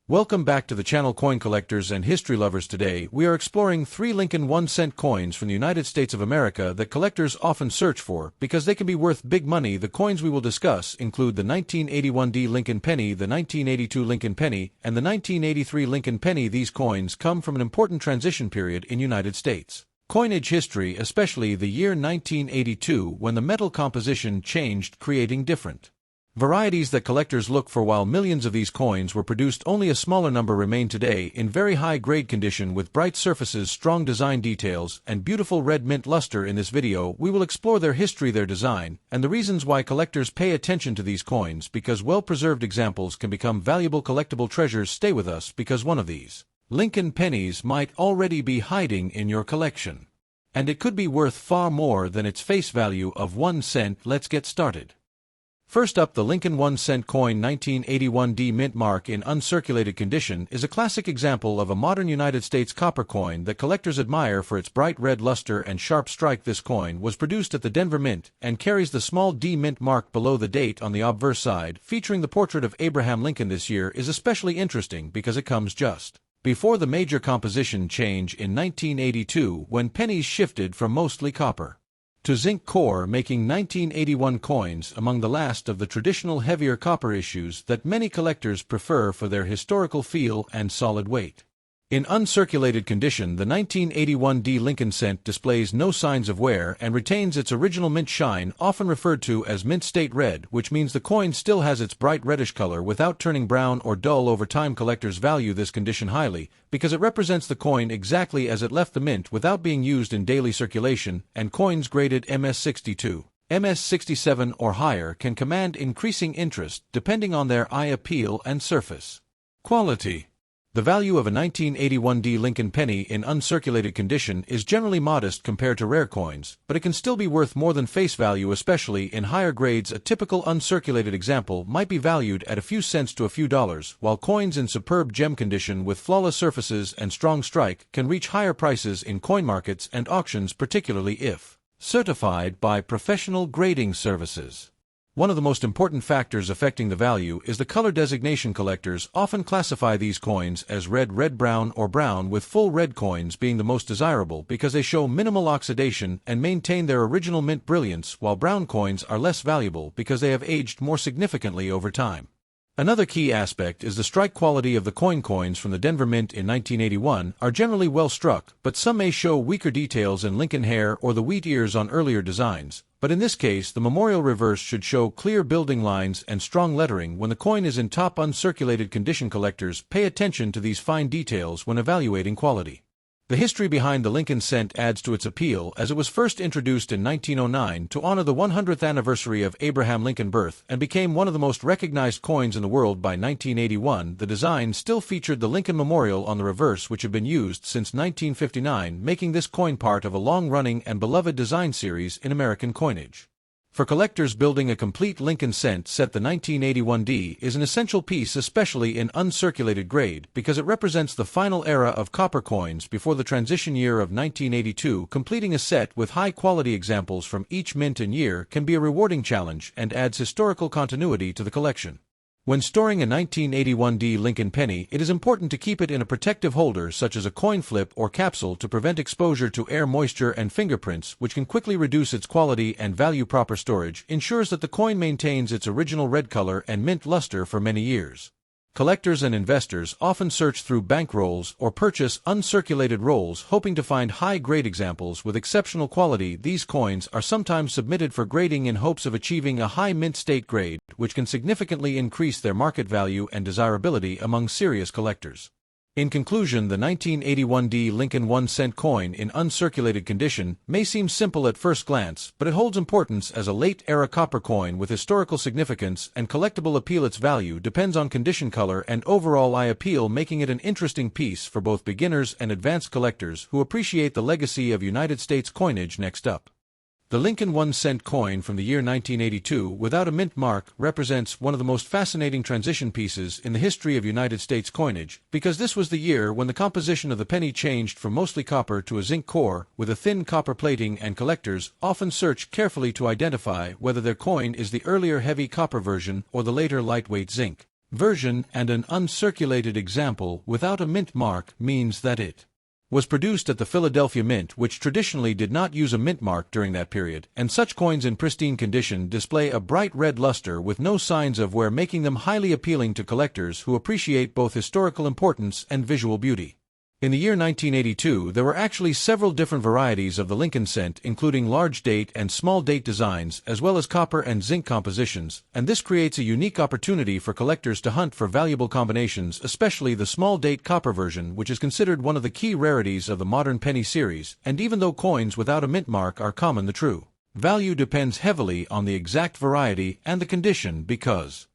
Welcome back to the channel, coin collectors and history lovers. Today we are exploring 3 Lincoln 1-cent coins from the United States of America that collectors often search for because they can be worth big money. The coins we will discuss include the 1981 Lincoln penny, the 1982 Lincoln penny, and the 1983 Lincoln penny. These coins come from an important transition period in United States coinage history, especially the year 1982, when the metal composition changed, creating different varieties that collectors look for. While millions of these coins were produced, only a smaller number remain today in very high-grade condition with bright surfaces, strong design details, and beautiful red mint luster. In this video, we will explore their history, their design, and the reasons why collectors pay attention to these coins, because well-preserved examples can become valuable collectible treasures. Stay with us, because one of these Lincoln pennies might already be hiding in your collection, and it could be worth far more than its face value of 1 cent. Let's get started. First up, the Lincoln 1-cent coin 1981 mint mark in uncirculated condition is a classic example of a modern United States copper coin that collectors admire for its bright red luster and sharp strike. This coin was produced at the Denver Mint and carries the small D mint mark below the date on the obverse side, featuring the portrait of Abraham Lincoln. This year is especially interesting because it comes just before the major composition change in 1982, when pennies shifted from mostly copper to zinc core, making 1981 coins among the last of the traditional heavier copper issues that many collectors prefer for their historical feel and solid weight. In uncirculated condition, the 1981 Lincoln cent displays no signs of wear and retains its original mint shine, often referred to as mint state red, which means the coin still has its bright reddish color without turning brown or dull over time. Collectors value this condition highly because it represents the coin exactly as it left the mint without being used in daily circulation, and coins graded MS62, MS67 or higher can command increasing interest depending on their eye appeal and surface quality. The value of a 1981 Lincoln penny in uncirculated condition is generally modest compared to rare coins, but it can still be worth more than face value, especially in higher grades. A typical uncirculated example might be valued at a few cents to a few dollars, while coins in superb gem condition with flawless surfaces and strong strike can reach higher prices in coin markets and auctions, particularly if certified by professional grading services. One of the most important factors affecting the value is the color designation. Collectors often classify these coins as red, brown, or brown, with full red coins being the most desirable because they show minimal oxidation and maintain their original mint brilliance, while brown coins are less valuable because they have aged more significantly over time. Another key aspect is the strike quality of the coins from the Denver Mint in 1981 are generally well struck, but some may show weaker details in Lincoln hair or the wheat ears on earlier designs. But in this case, the memorial reverse should show clear building lines and strong lettering when the coin is in top uncirculated condition. Collectors pay attention to these fine details when evaluating quality. The history behind the Lincoln cent adds to its appeal, as it was first introduced in 1909 to honor the 100th anniversary of Abraham Lincoln's birth and became one of the most recognized coins in the world. By 1981, the design still featured the Lincoln Memorial on the reverse, which had been used since 1959, making this coin part of a long-running and beloved design series in American coinage. For collectors, building a complete Lincoln cent set, the 1981 is an essential piece, especially in uncirculated grade, because it represents the final era of copper coins before the transition year of 1982. Completing a set with high-quality examples from each mint and year can be a rewarding challenge and adds historical continuity to the collection. When storing a 1981 Lincoln penny, it is important to keep it in a protective holder such as a coin flip or capsule to prevent exposure to air, moisture, and fingerprints, which can quickly reduce its quality and value. Proper storage ensures that the coin maintains its original red color and mint luster for many years. Collectors and investors often search through bank rolls or purchase uncirculated rolls, hoping to find high-grade examples with exceptional quality. These coins are sometimes submitted for grading in hopes of achieving a high mint state grade, which can significantly increase their market value and desirability among serious collectors. In conclusion, the 1981 Lincoln 1-cent coin in uncirculated condition may seem simple at first glance, but it holds importance as a late-era copper coin with historical significance and collectible appeal. Its value depends on condition, color, and overall eye appeal, making it an interesting piece for both beginners and advanced collectors who appreciate the legacy of United States coinage. Next up, the Lincoln 1-cent coin from the year 1982 without a mint mark represents one of the most fascinating transition pieces in the history of United States coinage, because this was the year when the composition of the penny changed from mostly copper to a zinc core with a thin copper plating, and collectors often search carefully to identify whether their coin is the earlier heavy copper version or the later lightweight zinc version and an uncirculated example without a mint mark means that it was produced at the Philadelphia Mint, which traditionally did not use a mint mark during that period, and such coins in pristine condition display a bright red luster with no signs of wear, making them highly appealing to collectors who appreciate both historical importance and visual beauty. In the year 1982, there were actually several different varieties of the Lincoln cent, including large date and small date designs, as well as copper and zinc compositions, and this creates a unique opportunity for collectors to hunt for valuable combinations, especially the small date copper version, which is considered one of the key rarities of the modern penny series, and even though coins without a mint mark are common, the true value depends heavily on the exact variety and the condition, because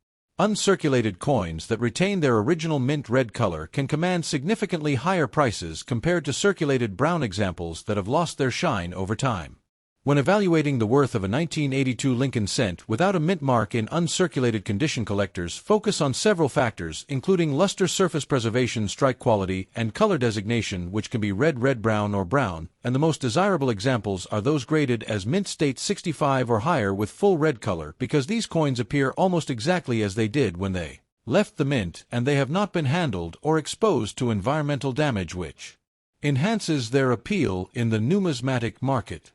uncirculated coins that retain their original mint red color can command significantly higher prices compared to circulated brown examples that have lost their shine over time. When evaluating the worth of a 1982 Lincoln cent without a mint mark in uncirculated condition, collectors focus on several factors, including luster, surface preservation, strike quality, and color designation, which can be red, red-brown, or brown, and the most desirable examples are those graded as mint state 65 or higher with full red color, because these coins appear almost exactly as they did when they left the mint, and they have not been handled or exposed to environmental damage, which enhances their appeal in the numismatic market.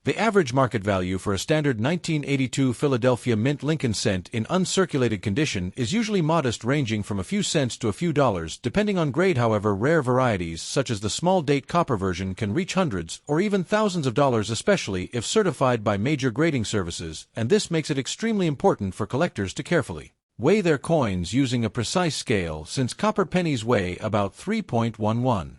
The average market value for a standard 1982 Philadelphia Mint Lincoln cent in uncirculated condition is usually modest, ranging from a few cents to a few dollars, depending on grade. However, rare varieties such as the small date copper version can reach hundreds or even thousands of dollars, especially if certified by major grading services, and this makes it extremely important for collectors to carefully weigh their coins using a precise scale, since copper pennies weigh about 3.11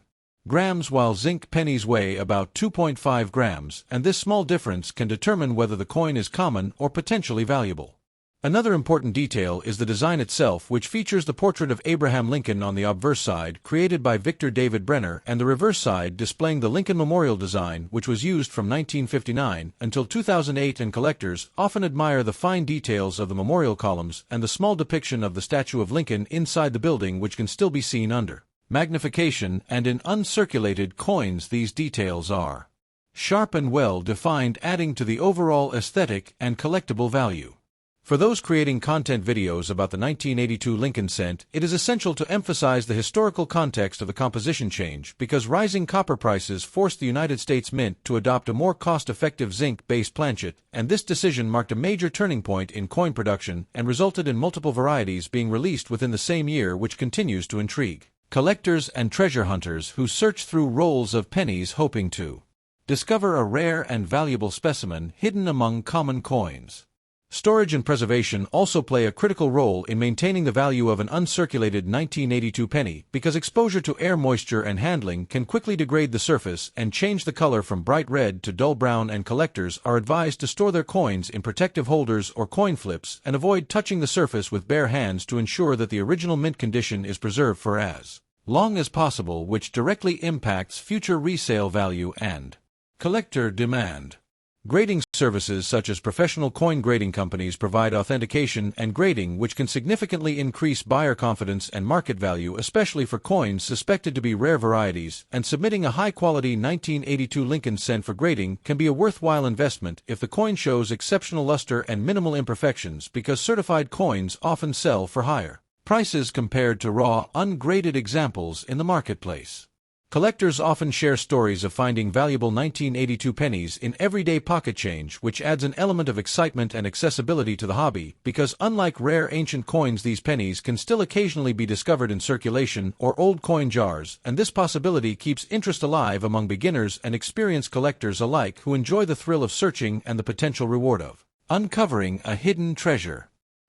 grams while zinc pennies weigh about 2.5 grams, and this small difference can determine whether the coin is common or potentially valuable. Another important detail is the design itself, which features the portrait of Abraham Lincoln on the obverse side, created by Victor David Brenner, and the reverse side displaying the Lincoln Memorial design, which was used from 1959 until 2008, and collectors often admire the fine details of the memorial columns and the small depiction of the statue of Lincoln inside the building, which can still be seen under magnification, and in uncirculated coins these details are sharp and well defined, adding to the overall aesthetic and collectible value. For those creating content videos about the 1982 Lincoln cent, it is essential to emphasize the historical context of the composition change, because rising copper prices forced the United States Mint to adopt a more cost-effective zinc-based planchet, and this decision marked a major turning point in coin production and resulted in multiple varieties being released within the same year, which continues to intrigue collectors and treasure hunters who search through rolls of pennies hoping to discover a rare and valuable specimen hidden among common coins. Storage and preservation also play a critical role in maintaining the value of an uncirculated 1982 penny, because exposure to air, moisture, and handling can quickly degrade the surface and change the color from bright red to dull brown, and collectors are advised to store their coins in protective holders or coin flips and avoid touching the surface with bare hands to ensure that the original mint condition is preserved for as long as possible, which directly impacts future resale value and collector demand. Grading services such as professional coin grading companies provide authentication and grading, which can significantly increase buyer confidence and market value, especially for coins suspected to be rare varieties, and submitting a high-quality 1982 Lincoln cent for grading can be a worthwhile investment if the coin shows exceptional luster and minimal imperfections, because certified coins often sell for higher prices compared to raw, ungraded examples in the marketplace. Collectors often share stories of finding valuable 1982 pennies in everyday pocket change, which adds an element of excitement and accessibility to the hobby, because unlike rare ancient coins, these pennies can still occasionally be discovered in circulation or old coin jars, and this possibility keeps interest alive among beginners and experienced collectors alike who enjoy the thrill of searching and the potential reward of uncovering a hidden treasure.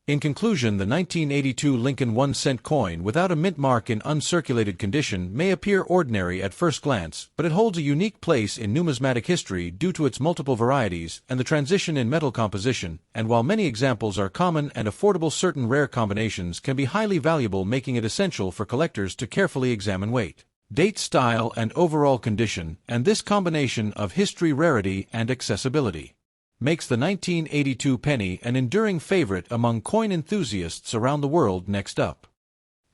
In conclusion, the 1982 Lincoln 1-cent coin without a mint mark in uncirculated condition may appear ordinary at first glance, but it holds a unique place in numismatic history due to its multiple varieties and the transition in metal composition, and while many examples are common and affordable, certain rare combinations can be highly valuable, making it essential for collectors to carefully examine weight, date, style, and overall condition, and this combination of history, rarity, and accessibility makes the 1982 penny an enduring favorite among coin enthusiasts around the world. Next up,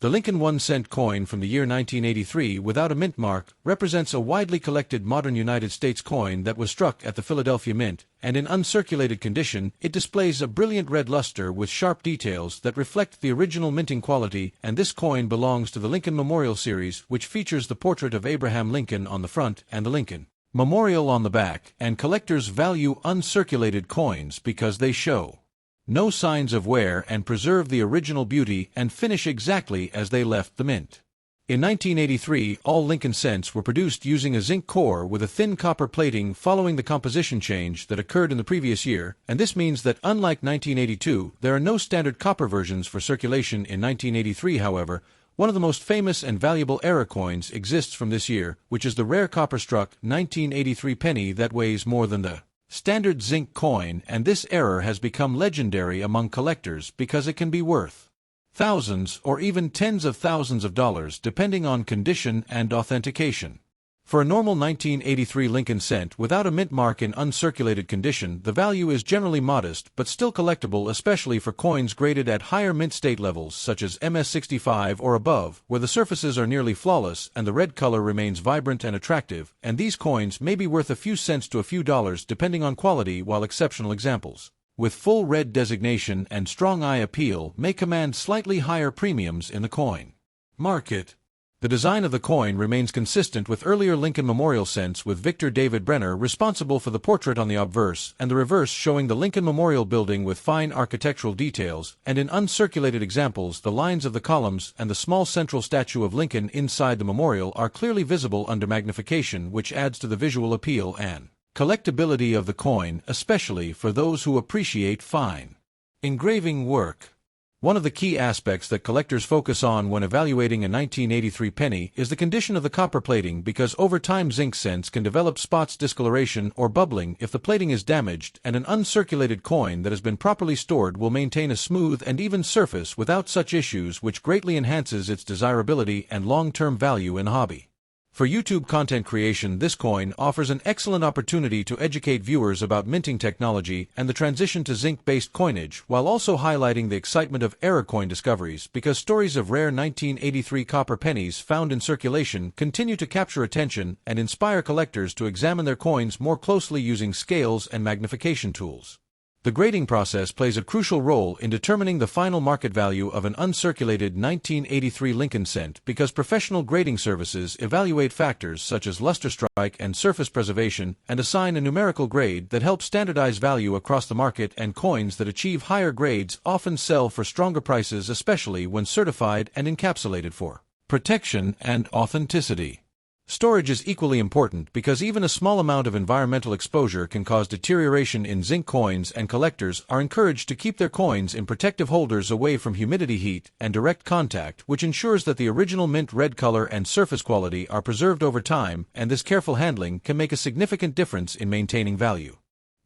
The Lincoln 1-cent coin from the year 1983 without a mint mark represents a widely collected modern United States coin that was struck at the Philadelphia Mint, and in uncirculated condition, it displays a brilliant red luster with sharp details that reflect the original minting quality, and this coin belongs to the Lincoln Memorial series, which features the portrait of Abraham Lincoln on the front and the Lincoln Memorial on the back, and collectors value uncirculated coins because they show no signs of wear and preserve the original beauty and finish exactly as they left the mint. In 1983, all Lincoln cents were produced using a zinc core with a thin copper plating following the composition change that occurred in the previous year, and this means that unlike 1982, there are no standard copper versions for circulation in 1983. However, one of the most famous and valuable era coins exists from this year, which is the rare copper-struck 1983 penny that weighs more than the standard zinc coin, and this error has become legendary among collectors because it can be worth thousands or even tens of thousands of dollars depending on condition and authentication. For a normal 1983 Lincoln cent without a mint mark in uncirculated condition, the value is generally modest but still collectible, especially for coins graded at higher mint state levels such as MS65 or above, where the surfaces are nearly flawless and the red color remains vibrant and attractive, and these coins may be worth a few cents to a few dollars depending on quality, while exceptional examples with full red designation and strong eye appeal may command slightly higher premiums in the coin market. The design of the coin remains consistent with earlier Lincoln Memorial cents, with Victor David Brenner responsible for the portrait on the obverse and the reverse showing the Lincoln Memorial building with fine architectural details, and in uncirculated examples the lines of the columns and the small central statue of Lincoln inside the memorial are clearly visible under magnification, which adds to the visual appeal and collectability of the coin, especially for those who appreciate fine engraving work. One of the key aspects that collectors focus on when evaluating a 1983 penny is the condition of the copper plating, because over time zinc cents can develop spots, discoloration, or bubbling if the plating is damaged, and an uncirculated coin that has been properly stored will maintain a smooth and even surface without such issues, which greatly enhances its desirability and long-term value in the hobby. For YouTube content creation, this coin offers an excellent opportunity to educate viewers about minting technology and the transition to zinc-based coinage, while also highlighting the excitement of era coin discoveries, because stories of rare 1983 copper pennies found in circulation continue to capture attention and inspire collectors to examine their coins more closely using scales and magnification tools. The grading process plays a crucial role in determining the final market value of an uncirculated 1983 Lincoln cent, because professional grading services evaluate factors such as luster strike and surface preservation and assign a numerical grade that helps standardize value across the market, and coins that achieve higher grades often sell for stronger prices, especially when certified and encapsulated for protection and authenticity. Storage is equally important, because even a small amount of environmental exposure can cause deterioration in zinc coins, and collectors are encouraged to keep their coins in protective holders away from humidity, heat, and direct contact, which ensures that the original mint red color and surface quality are preserved over time, and this careful handling can make a significant difference in maintaining value.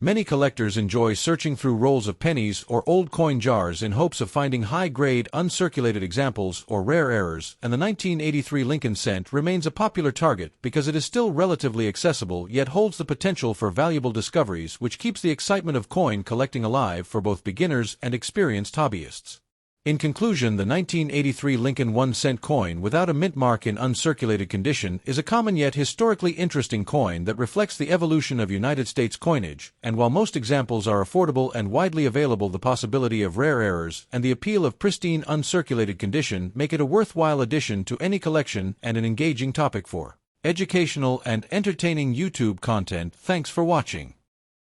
Many collectors enjoy searching through rolls of pennies or old coin jars in hopes of finding high-grade, uncirculated examples or rare errors, and the 1983 Lincoln cent remains a popular target because it is still relatively accessible yet holds the potential for valuable discoveries, which keeps the excitement of coin collecting alive for both beginners and experienced hobbyists. In conclusion, the 1983 Lincoln 1-cent coin without a mint mark in uncirculated condition is a common yet historically interesting coin that reflects the evolution of United States coinage, and while most examples are affordable and widely available, the possibility of rare errors and the appeal of pristine uncirculated condition make it a worthwhile addition to any collection and an engaging topic for educational and entertaining YouTube content. Thanks for watching.